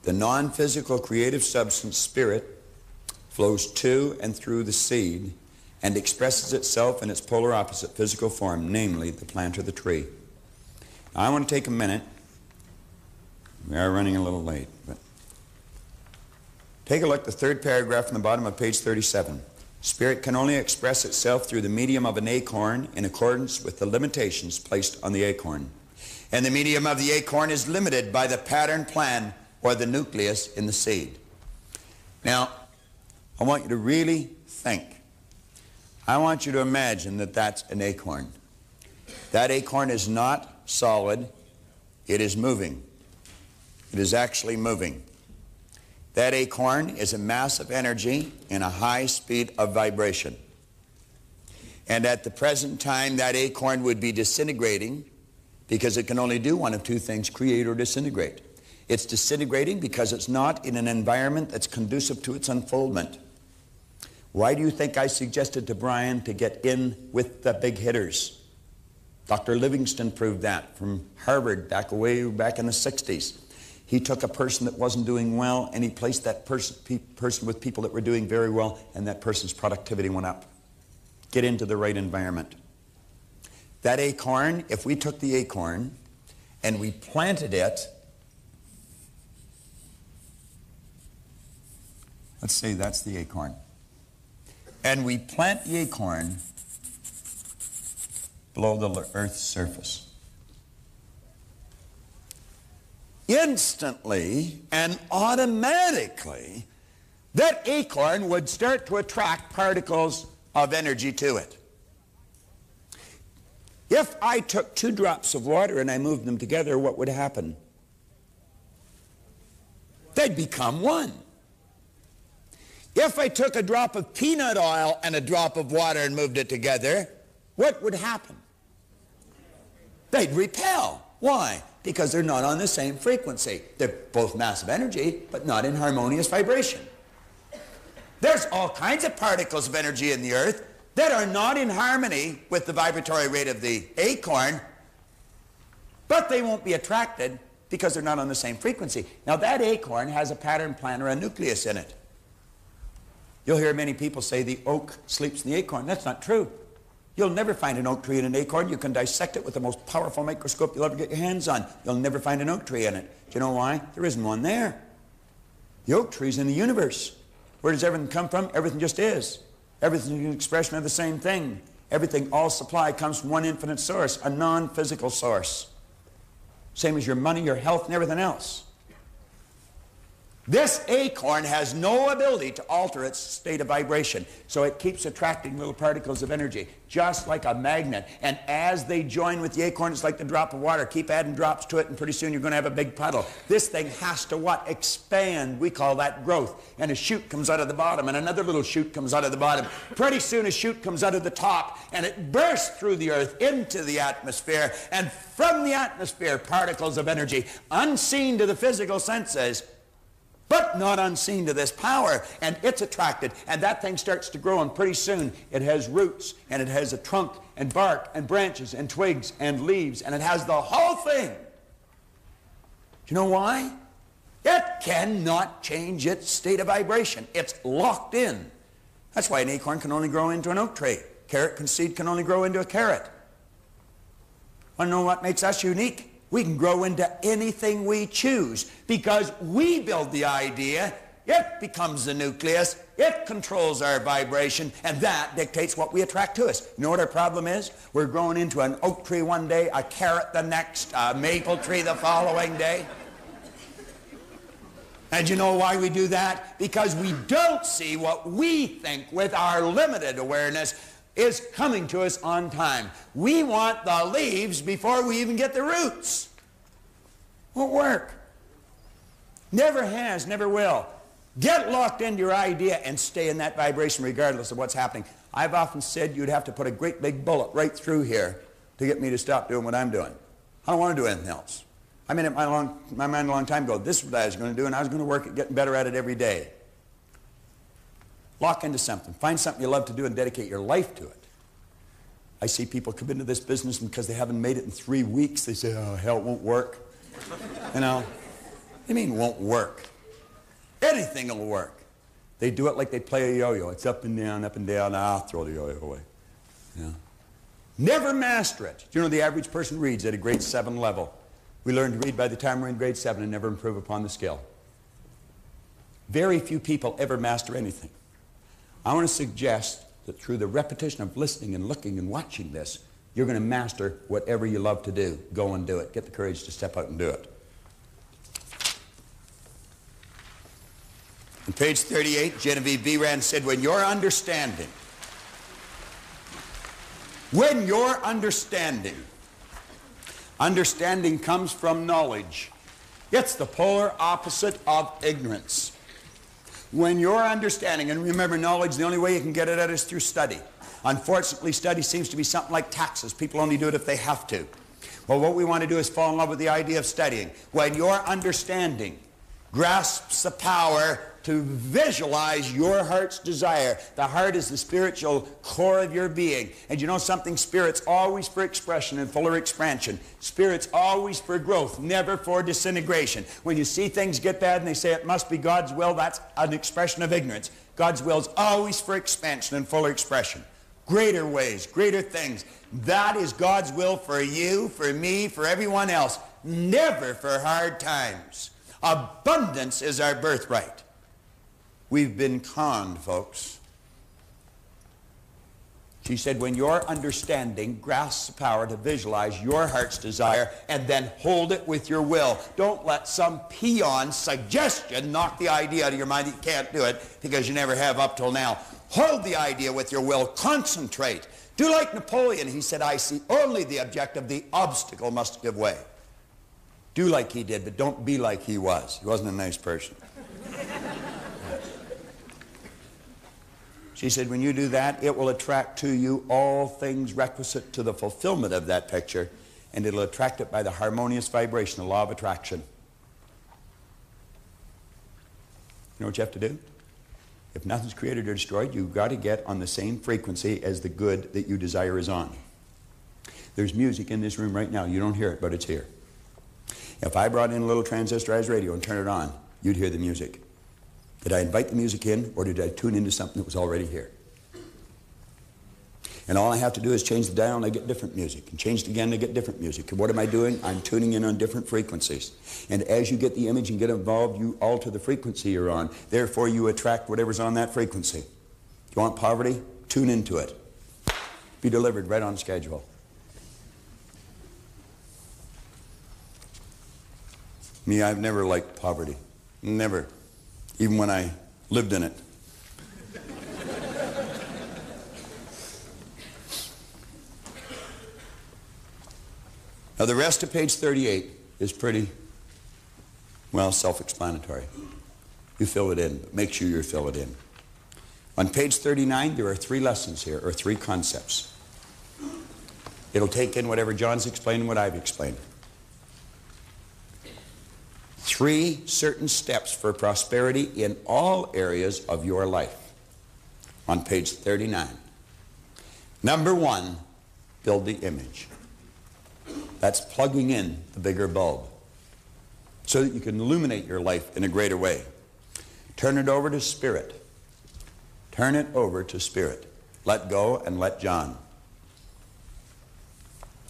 The non-physical creative substance, spirit, flows to and through the seed and expresses itself in its polar opposite physical form, namely the plant or the tree. Now, I want to take a minute. We are running a little late, but take a look at the third paragraph from the bottom of page 37. Spirit can only express itself through the medium of an acorn in accordance with the limitations placed on the acorn. And the medium of the acorn is limited by the pattern plan or the nucleus in the seed. Now, I want you to really think. I want you to imagine that that's an acorn. That acorn is not solid. It is moving. It is actually moving. That acorn is a mass of energy in a high speed of vibration. And at the present time, that acorn would be disintegrating because it can only do one of two things, create or disintegrate. It's disintegrating because it's not in an environment that's conducive to its unfoldment. Why do you think I suggested to Brian to get in with the big hitters? Dr. Livingston proved that from Harvard way back in the 60s. He took a person that wasn't doing well and he placed that person with people that were doing very well, and that person's productivity went up. Get into the right environment. That acorn, if we took the acorn and we planted it, let's say that's the acorn, and we plant the acorn below the earth's surface, instantly and automatically that acorn would start to attract particles of energy to it. If I took 2 drops of water and I moved them together, what would happen? They'd become one. If I took a drop of peanut oil and a drop of water and moved it together, what would happen? They'd repel. Why? Because they're not on the same frequency. They're both massive energy, but not in harmonious vibration. There's all kinds of particles of energy in the earth that are not in harmony with the vibratory rate of the acorn, but they won't be attracted because they're not on the same frequency. Now, that acorn has a pattern plan or a nucleus in it. You'll hear many people say the oak sleeps in the acorn. That's not true. You'll never find an oak tree in an acorn. You can dissect it with the most powerful microscope you'll ever get your hands on. You'll never find an oak tree in it. Do you know why? There isn't one there. The oak tree's in the universe. Where does everything come from? Everything just is. Everything is an expression of the same thing. Everything, all supply comes from one infinite source, a non-physical source. Same as your money, your health, and everything else. This acorn has no ability to alter its state of vibration, so it keeps attracting little particles of energy, just like a magnet. And as they join with the acorn, it's like the drop of water. Keep adding drops to it, and pretty soon you're going to have a big puddle. This thing has to what? Expand. We call that growth. And a shoot comes out of the bottom, and another little shoot comes out of the bottom. Pretty soon a shoot comes out of the top, and it bursts through the earth into the atmosphere. And from the atmosphere, particles of energy, unseen to the physical senses, but not unseen to this power, and it's attracted, and that thing starts to grow, and pretty soon it has roots, and it has a trunk, and bark, and branches, and twigs, and leaves, and it has the whole thing. Do you know why? It cannot change its state of vibration. It's locked in. That's why an acorn can only grow into an oak tree. Carrot seed can only grow into a carrot. Want to know what makes us unique? We can grow into anything we choose because we build the idea, it becomes the nucleus, it controls our vibration, and that dictates what we attract to us. You know what our problem is? We're growing into an oak tree one day, a carrot the next, a maple tree the following day. And you know why we do that? Because we don't see what we think with our limited awareness is coming to us on time. We want the leaves before we even get the roots. Won't work. Never has, never will. Get locked into your idea and stay in that vibration regardless of what's happening. I've often said you'd have to put a great big bullet right through here to get me to stop doing what I'm doing. I don't want to do anything else. I made up my mind a long time ago. This is what I was going to do, and I was going to work at getting better at it every day. Lock into something. Find something you love to do and dedicate your life to it. I see people come into this business, and because they haven't made it in 3 weeks, they say, oh, hell, it won't work. You know? What do you mean won't work? Anything will work. They do it like they play a yo-yo. It's up and down, I'll throw the yo-yo away. You know? Never master it. Do you know the average person reads at a grade 7 level? We learn to read by the time we're in grade 7 and never improve upon the skill. Very few people ever master anything. I want to suggest that through the repetition of listening and looking and watching this, you're going to master whatever you love to do. Go and do it. Get the courage to step out and do it. On page 38, Genevieve B. Rand said, when your understanding comes from knowledge, it's the polar opposite of ignorance. When your understanding, and remember knowledge, the only way you can get it at is through study. Unfortunately, study seems to be something like taxes. People only do it if they have to. Well, what we want to do is fall in love with the idea of studying. When your understanding grasps the power to visualize your heart's desire. The heart is the spiritual core of your being. And you know something? Spirit's always for expression and fuller expansion. Spirit's always for growth, never for disintegration. When you see things get bad and they say it must be God's will, that's an expression of ignorance. God's will is always for expansion and fuller expression. Greater ways, greater things. That is God's will for you, for me, for everyone else. Never for hard times. Abundance is our birthright. We've been conned, folks. She said, when your understanding grasps the power to visualize your heart's desire and then hold it with your will. Don't let some peon suggestion knock the idea out of your mind that you can't do it because you never have up till now. Hold the idea with your will. Concentrate. Do like Napoleon. He said, I see only the objective. The obstacle must give way. Do like he did, but don't be like he was. He wasn't a nice person. She said, when you do that, it will attract to you all things requisite to the fulfillment of that picture, and it'll attract it by the harmonious vibration, the law of attraction. You know what you have to do? If nothing's created or destroyed, you've got to get on the same frequency as the good that you desire is on. There's music in this room right now. You don't hear it, but it's here. If I brought in a little transistorized radio and turned it on, you'd hear the music. Did I invite the music in, or did I tune into something that was already here? And all I have to do is change the dial and I get different music, and change it again and I get different music. And what am I doing? I'm tuning in on different frequencies. And as you get the image and get involved, you alter the frequency you're on. Therefore, you attract whatever's on that frequency. You want poverty? Tune into it. Be delivered right on schedule. Me, I've never liked poverty. Never. even when I lived in it. Now the rest of page 38 is pretty, well, self-explanatory. You fill it in, but make sure you fill it in. On page 39, there are 3 lessons here, or 3 concepts. It'll take in whatever John's explained and what I've explained. 3 certain steps for prosperity in all areas of your life. On page 39. Number 1, build the image. That's plugging in the bigger bulb so that you can illuminate your life in a greater way. Turn it over to Spirit. Turn it over to Spirit. Let go and let John.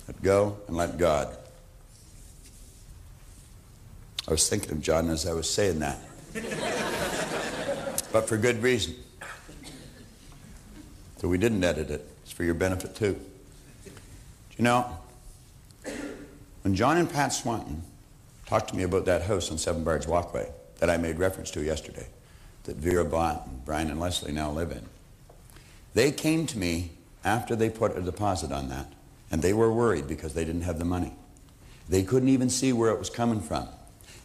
Let go and let God. I was thinking of John as I was saying that. But for good reason. So we didn't edit it. It's for your benefit too. Do you know, when John and Pat Swanton talked to me about that house on Seven Bards Walkway that I made reference to yesterday, that Vera bought and Brian and Leslie now live in, they came to me after they put a deposit on that, and they were worried because they didn't have the money. They couldn't even see where it was coming from.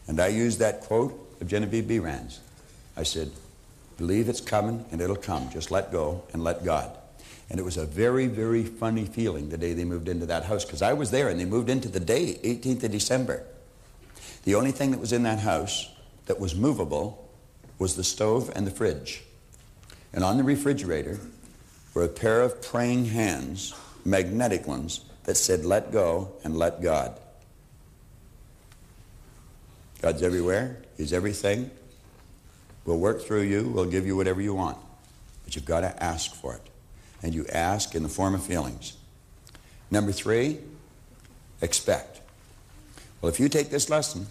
And I used that quote of Genevieve B. Rand's. I said, believe it's coming and it'll come. Just let go and let God. And it was a very, very funny feeling the day they moved into that house, because I was there and they moved into the day, 18th of December. The only thing that was in that house that was movable was the stove and the fridge. And on the refrigerator were a pair of praying hands, magnetic ones, that said, let go and let God. God's everywhere. He's everything. We'll work through you. We'll give you whatever you want. But you've got to ask for it. And you ask in the form of feelings. Number 3, expect. Well, if you take this lesson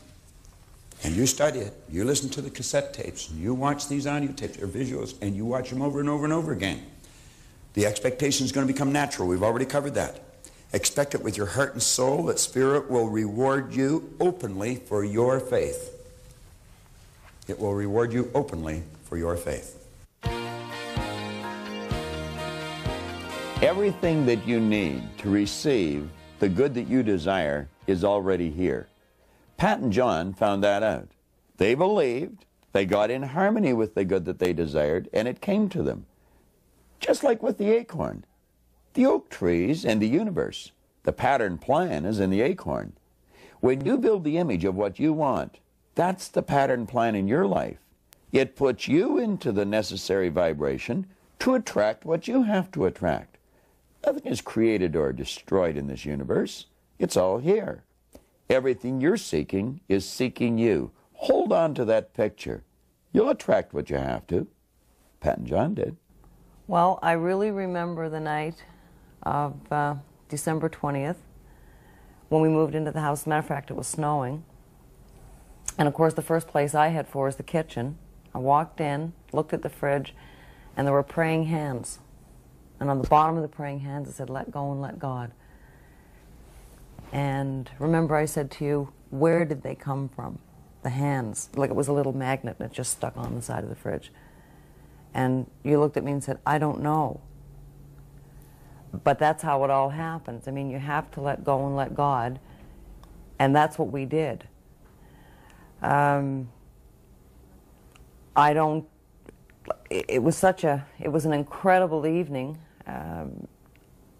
and you study it, you listen to the cassette tapes, and you watch these audio tapes or visuals, and you watch them over and over and over again, the expectation is going to become natural. We've already covered that. Expect it with your heart and soul that Spirit will reward you openly for your faith. It will reward you openly for your faith. Everything that you need to receive the good that you desire is already here. Pat and John found that out. They believed, they got in harmony with the good that they desired, and it came to them. Just like with the acorn. The oak trees and the universe. The pattern plan is in the acorn. When you build the image of what you want, that's the pattern plan in your life. It puts you into the necessary vibration to attract what you have to attract. Nothing is created or destroyed in this universe. It's all here. Everything you're seeking is seeking you. Hold on to that picture. You'll attract what you have to. Pat and John did. Well, I really remember the night of December 20th when we moved into the house. As a matter of fact, it was snowing. And of course, the first place I had for was the kitchen. I walked in, looked at the fridge, and there were praying hands. And on the bottom of the praying hands, it said, let go and let God. And remember I said to you, where did they come from? The hands. Like it was a little magnet and it just stuck on the side of the fridge. And you looked at me and said, I don't know. But that's how it all happens. I mean, you have to let go and let God. And that's what we did. It was an incredible evening.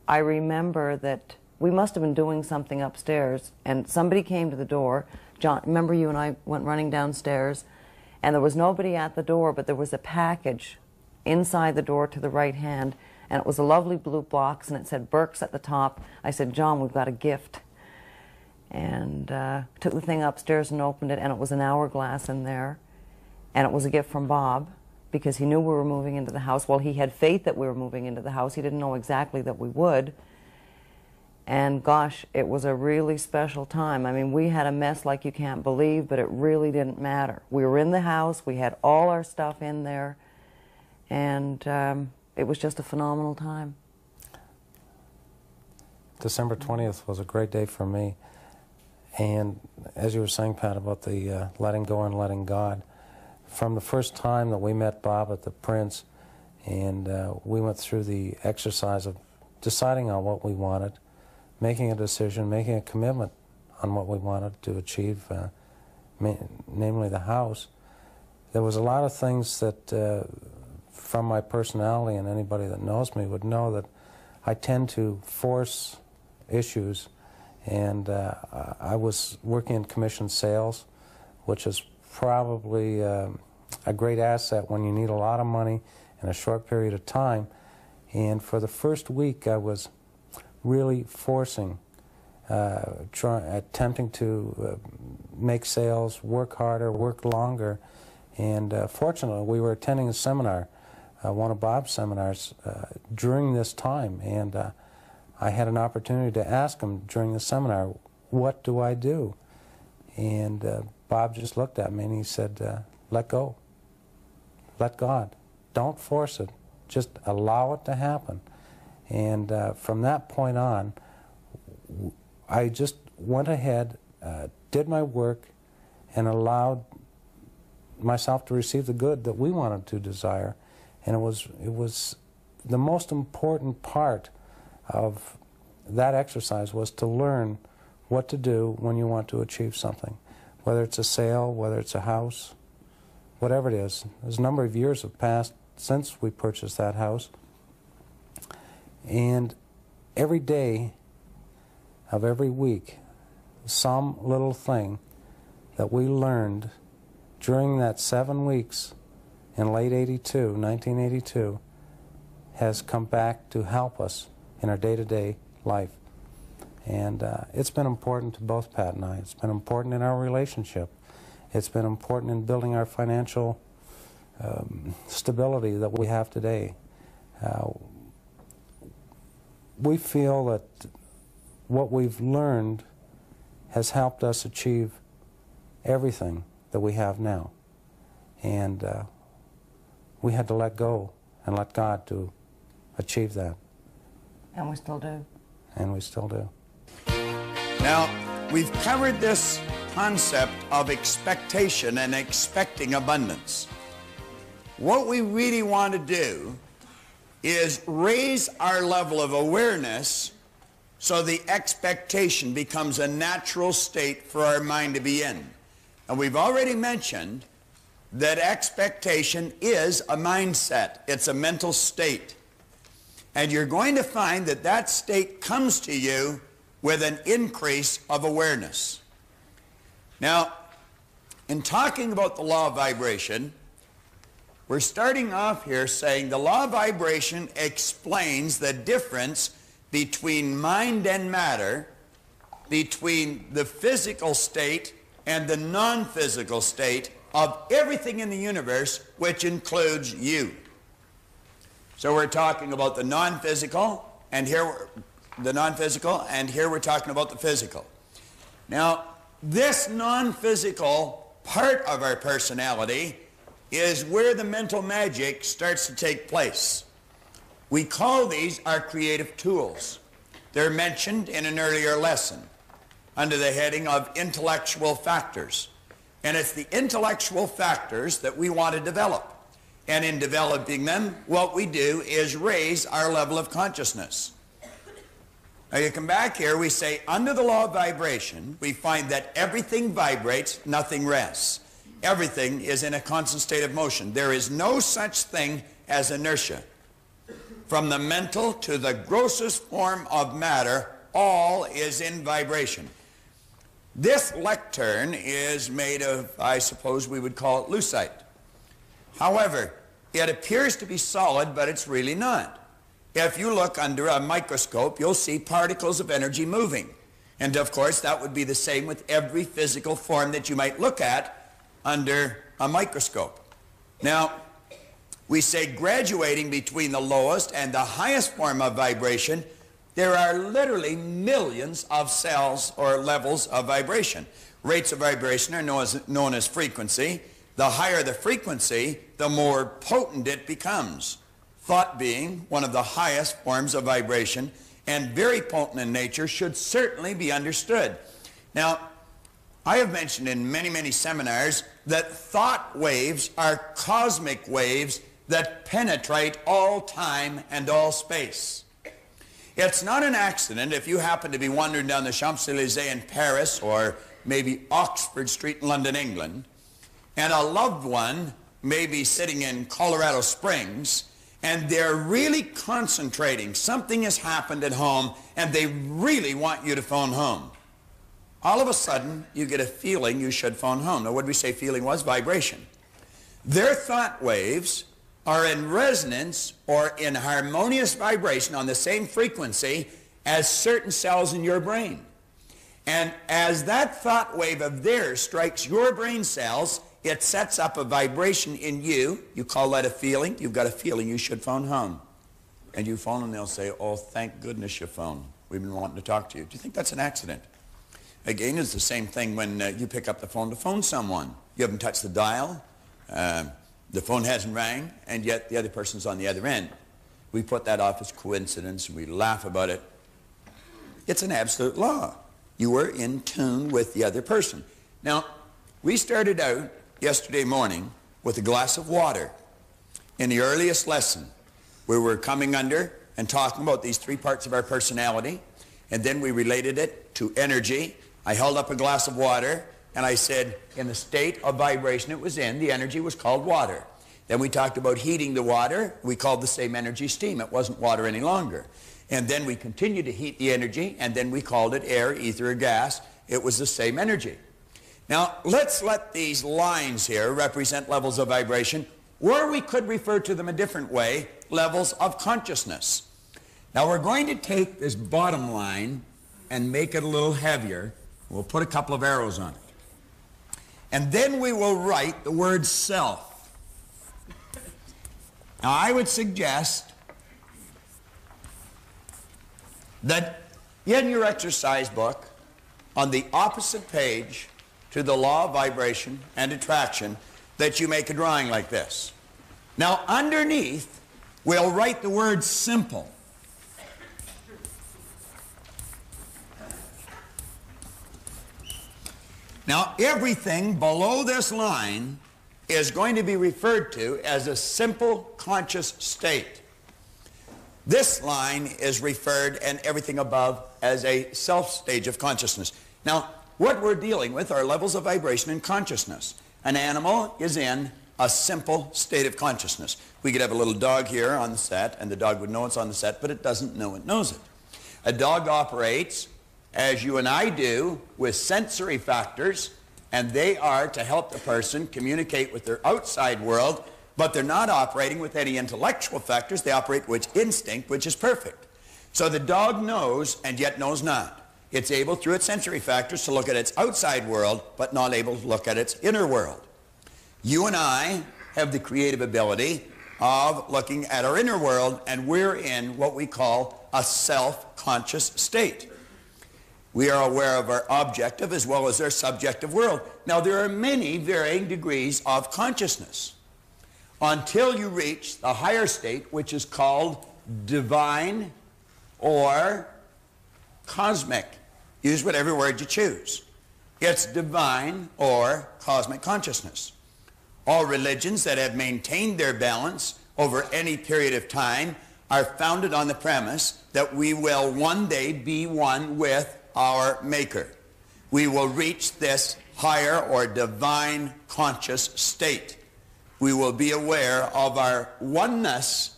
I remember that we must have been doing something upstairs, and somebody came to the door. John, remember you and I went running downstairs, and there was nobody at the door, but there was a package inside the door to the right hand, and it was a lovely blue box, and it said Burke's at the top. I said, John, we've got a gift. And took the thing upstairs and opened it, and it was an hourglass in there, and it was a gift from Bob, because he knew we were moving into the house. Well, he had faith that we were moving into the house. He didn't know exactly that we would. And gosh, it was a really special time. I mean, we had a mess like you can't believe, but it really didn't matter. We were in the house, we had all our stuff in there, and it was just a phenomenal time. December 20th was a great day for me. And as you were saying, Pat, about the letting go and letting God, from the first time that we met Bob at the Prince, and we went through the exercise of deciding on what we wanted, making a decision, making a commitment on what we wanted to achieve, namely the house. There was a lot of things that, from my personality, and anybody that knows me would know that I tend to force issues, and I was working in commission sales, which is probably a great asset when you need a lot of money in a short period of time. And for the first week, I was really forcing, attempting to make sales, work harder, work longer. And fortunately, we were attending a seminar, one of Bob's seminars, during this time. And I had an opportunity to ask him during the seminar, what do I do? And Bob just looked at me and he said, let go. Let God. Don't force it. Just allow it to happen. And from that point on, I just went ahead, did my work, and allowed myself to receive the good that we wanted to desire. And it was the most important part of that exercise was to learn what to do when you want to achieve something, whether it's a sale, whether it's a house, whatever it is. There's a number of years have passed since we purchased that house, and every day of every week, some little thing that we learned during that 7 weeks in late 1982, has come back to help us in our day-to-day life. And it's been important to both Pat and I. It's been important in our relationship. It's been important in building our financial stability that we have today. We feel that what we've learned has helped us achieve everything that we have now. And we had to let go and let God to achieve that. And we still do. And we still do. Now, we've covered this concept of expectation and expecting abundance. What we really want to do is raise our level of awareness so the expectation becomes a natural state for our mind to be in. And we've already mentioned that expectation is a mindset. It's a mental state. And you're going to find that that state comes to you with an increase of awareness. Now, in talking about the law of vibration, we're starting off here saying the law of vibration explains the difference between mind and matter, between the physical state and the non-physical state of everything in the universe, which includes you. So we're talking about the non-physical, and here we're talking about the physical. Now, this non-physical part of our personality is where the mental magic starts to take place. We call these our creative tools. They're mentioned in an earlier lesson under the heading of intellectual factors. And it's the intellectual factors that we want to develop. And in developing them, what we do is raise our level of consciousness. Now you come back here, we say under the law of vibration, we find that everything vibrates, nothing rests. Everything is in a constant state of motion. There is no such thing as inertia. From the mental to the grossest form of matter, all is in vibration. This lectern is made of, I suppose we would call it lucite. However, it appears to be solid, but it's really not. If you look under a microscope, you'll see particles of energy moving. And of course, that would be the same with every physical form that you might look at under a microscope. Now, we say graduating between the lowest and the highest form of vibration, there are literally millions of cells or levels of vibration. Rates of vibration are known as frequency. The higher the frequency, the more potent it becomes. Thought being one of the highest forms of vibration and very potent in nature should certainly be understood. Now, I have mentioned in many, many seminars that thought waves are cosmic waves that penetrate all time and all space. It's not an accident if you happen to be wandering down the Champs-Élysées in Paris or maybe Oxford Street in London, England, and a loved one may be sitting in Colorado Springs, and they're really concentrating. Something has happened at home, and they really want you to phone home. All of a sudden, you get a feeling you should phone home. Now, what did we say feeling was? Vibration. Their thought waves are in resonance or in harmonious vibration on the same frequency as certain cells in your brain. And as that thought wave of theirs strikes your brain cells, it sets up a vibration in you. You call that a feeling. You've got a feeling you should phone home. And you phone and they'll say, oh, thank goodness you phoned. We've been wanting to talk to you. Do you think that's an accident? Again, it's the same thing when you pick up the phone to phone someone. You haven't touched the dial. The phone hasn't rang, and yet the other person's on the other end. We put that off as coincidence, and we laugh about it. It's an absolute law. You were in tune with the other person. Now, we started out yesterday morning with a glass of water. In the earliest lesson, we were coming under and talking about these three parts of our personality, and then we related it to energy. I held up a glass of water, and I said, in the state of vibration it was in, the energy was called water. Then we talked about heating the water. We called the same energy steam. It wasn't water any longer. And then we continued to heat the energy, and then we called it air, ether, or gas. It was the same energy. Now, let's let these lines here represent levels of vibration, or we could refer to them a different way, levels of consciousness. Now, we're going to take this bottom line and make it a little heavier. We'll put a couple of arrows on it. And then we will write the word self. Now, I would suggest that in your exercise book, on the opposite page to the law of vibration and attraction, that you make a drawing like this. Now, underneath, we'll write the word simple. Now, everything below this line is going to be referred to as a simple conscious state. This line is referred, and everything above, as a self stage of consciousness. Now, what we're dealing with are levels of vibration and consciousness. An animal is in a simple state of consciousness. We could have a little dog here on the set, and the dog would know it's on the set, but it doesn't know it knows it. A dog operates, as you and I do, with sensory factors, and they are to help the person communicate with their outside world, but they're not operating with any intellectual factors. They operate with instinct, which is perfect. So the dog knows and yet knows not. It's able, through its sensory factors, to look at its outside world, but not able to look at its inner world. You and I have the creative ability of looking at our inner world, and we're in what we call a self-conscious state. We are aware of our objective as well as our subjective world. Now, there are many varying degrees of consciousness until you reach the higher state, which is called divine or cosmic. Use whatever word you choose. It's divine or cosmic consciousness. All religions that have maintained their balance over any period of time are founded on the premise that we will one day be one with our Maker. We will reach this higher or divine conscious state. We will be aware of our oneness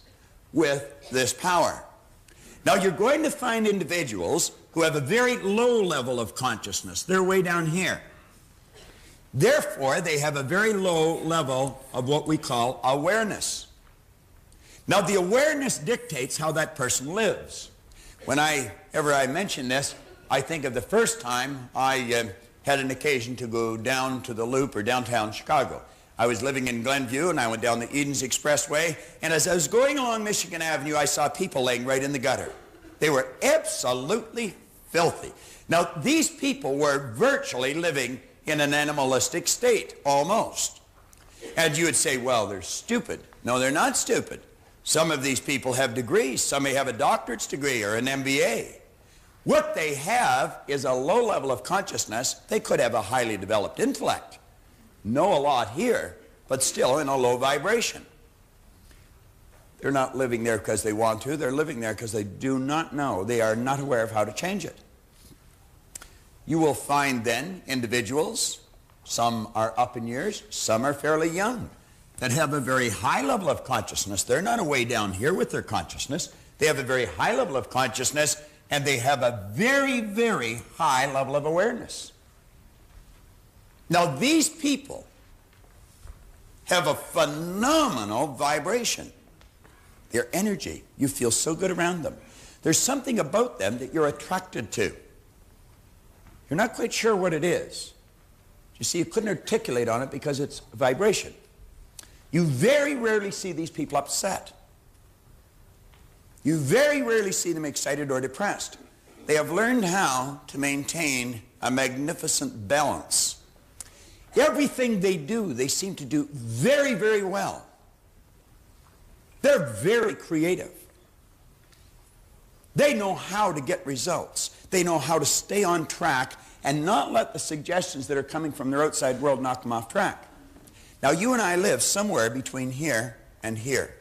with this power. Now, you're going to find individuals who have a very low level of consciousness. They're way down here. Therefore, they have a very low level of what we call awareness. Now, the awareness dictates how that person lives. Whenever I mention this, I think of the first time I had an occasion to go down to the Loop or downtown Chicago. I was living in Glenview, and I went down the Edens Expressway, and as I was going along Michigan Avenue, I saw people laying right in the gutter. They were absolutely filthy. Now, these people were virtually living in an animalistic state, almost. And you would say, well, they're stupid. No, they're not stupid. Some of these people have degrees. Some may have a doctorate's degree or an MBA. What they have is a low level of consciousness. They could have a highly developed intellect, know a lot here, but still in a low vibration. They're not living there because they want to. They're living there because they do not know. They are not aware of how to change it. You will find then individuals, some are up in years, some are fairly young, that have a very high level of consciousness. They're not away down here with their consciousness. They have a very high level of consciousness, and they have a very, very high level of awareness. Now, these people have a phenomenal vibration. Their energy, you feel so good around them. There's something about them that you're attracted to. You're not quite sure what it is. You see, you couldn't articulate on it because it's vibration. You very rarely see these people upset. You very rarely see them excited or depressed. They have learned how to maintain a magnificent balance. Everything they do, they seem to do very, very well. They're very creative. They know how to get results. They know how to stay on track and not let the suggestions that are coming from their outside world knock them off track. Now, you and I live somewhere between here and here.